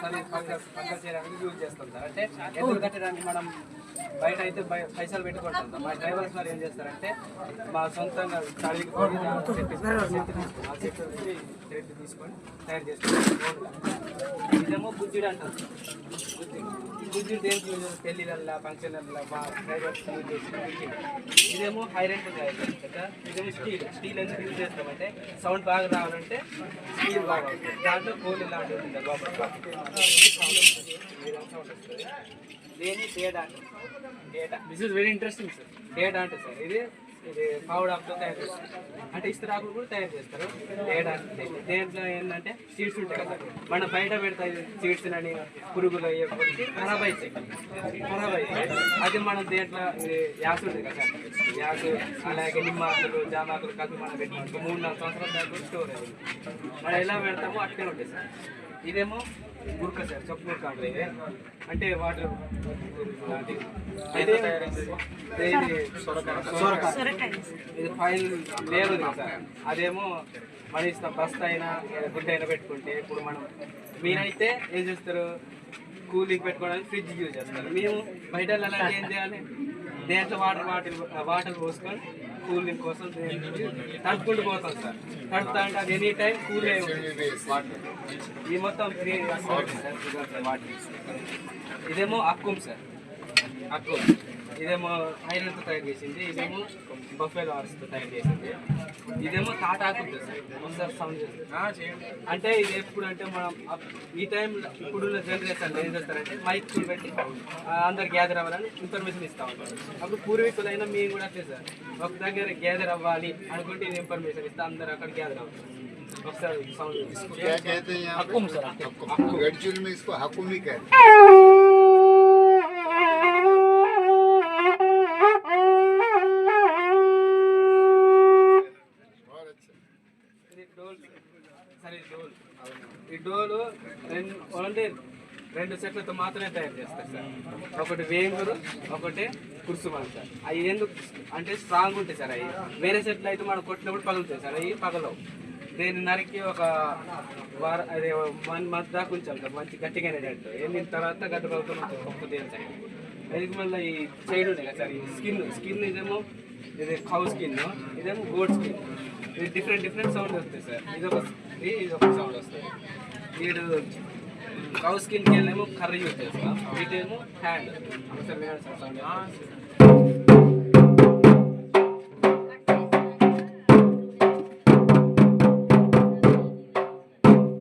అంటే పక్క చేయడానికి యూజ్ చేస్తాం సార్. అంటే ఎదురు కట్టడానికి మనం బయట అయితే పైసలు పెట్టుకుంటాం. మా డ్రైవర్స్ వారు ఏం చేస్తారంటే మా సొంతంగా చడికి చెట్టు తీసుకొని తయారు చేసుకుంటాం. ఇదేమో బుజ్జిడు అంటారు. బుజ్జిడు దేనికి పెళ్ళిళ్ళ ఫంక్షన్ల మా డ్రైవర్స్ యూజ్ చేసిన బుజ్జిడు. ఇదేమో ఐరన్ తయారు చేస్తాం కదా. ఇదేమో స్టీల్ ఎందుకు యూజ్ చేస్తామంటే సౌండ్ బాగా రావాలంటే స్టీల్ బాగా అవుతుంది. దాంట్లో కోళ్ళు ఇలాంటివి ఉంటుంది లోపల. దేని data data this is very interesting sir. Data అంటే సార్ ఇది పౌడర్తో తయారు చేస్తారు. అంటే ఇస్తరాకులు కూడా తయారు చేస్తారు. డేటా దేంట్లో ఏంటంటే సీడ్స్ ఉంటాయి కదా, మనం బయట పెడతాయి సీడ్స్ అని పురుగులు అయ్యేప్పటికి ఖరాబ్ అవుతాయి. అది మనం దేంట్లో యాస్ ఉంటుంది కదా సార్, యాస్ అలాగే నిమ్మాకులు జామాకులు కలిపి మనం పెట్టుకుంటాం. 3-4 సంవత్సరాల దాకా స్టోర్ అయ్యింది. మనం ఎలా పెడతామో అట్లనే ఉంటుంది సార్. ఇదేమో గుర్క సార్, చెప్పు గుర్క అంటే అంటే వాటర్ ఇది ఫైల్ లేదు కదా సార్. అదేమో మన ఇష్టం, బస్తా అయినా గుడ్డ అయినా పెట్టుకుంటే. ఇప్పుడు మనం మీరైతే ఏం చేస్తారు, కూలింగ్ పెట్టుకోవడానికి ఫ్రిడ్జ్ యూజ్ చేస్తారు. మేము బయట అలాంటి ఏం చేయాలి, దేంట్లో వాటర్ పోసుకొని కూలింగ్ కోసం తడుపుకుంటూ పోతాం సార్. తడుపుతా అంటే అది ఎనీ టైం కూల్ అయి ఉంటుంది వాటర్. ఈ మొత్తం వాటర్. ఇదేమో అక్కుం సార్, అక్కుం. ఇదేమో ఐరన్తో తయారు చేసింది. ఇదేమో బఫెలో హార్స్తో తయారు చేసింది. ఇదేమో తాటాకు ఉంటుంది సార్. ఒకసారి సౌండ్ చేస్తుంది అంటే ఇది ఎప్పుడు అంటే మనం ఈ టైంలో ఇప్పుడున్న జనరేషన్లో ఏం చేస్తారంటే మైక్లు పెట్టి అందరు గ్యాదర్ అవ్వాలని ఇన్ఫర్మేషన్ ఇస్తూ ఉంటారు. అప్పుడు పూర్వీకులైనా మేము కూడా అట్లే సార్, ఒక దగ్గర గ్యాదర్ అవ్వాలి అనుకుంటే ఇది ఇన్ఫర్మేషన్ ఇస్తే అందరు అక్కడ గ్యాదర్ అవుతారు. ఒకసారి సౌండ్ హక్కుం సార్. ఈ డోలు ఓన్లీ 2 సెట్లతో మాత్రమే తయారు చేస్తారు సార్. ఒకటి వేంగురు, ఒకటి కుర్సుమని సార్. అవి ఎందుకు అంటే స్ట్రాంగ్ ఉంటాయి సార్. అవి వేరే సెట్లు అయితే మనం కొట్టినప్పుడు పగులుతాయి సార్. అవి పగలవు. దీన్ని నరికి ఒక అదే 1 month దాకా ఉంచాలి సార్, మంచి గట్టిగా అనేటట్టు. ఎండిన తర్వాత గడ్డ పగులుతూ పప్పు తీయాలి. అది మళ్ళీ ఈ సైడ్ ఉన్నాయి కదా సార్, ఈ స్కిన్ ఇదేమో ఇది కౌ స్కిన్, ఇదేమో గోడ్ స్కిన్. ఇది డిఫరెంట్ సౌండ్ వస్తాయి సార్. ఇది ఒక సౌండ్ వస్తుంది. వీడు కౌ స్కిన్కి వెళ్ళేమో కర్రీ యూజ్ చేస్తాం, వీటేమో హ్యాండ్. సౌండ్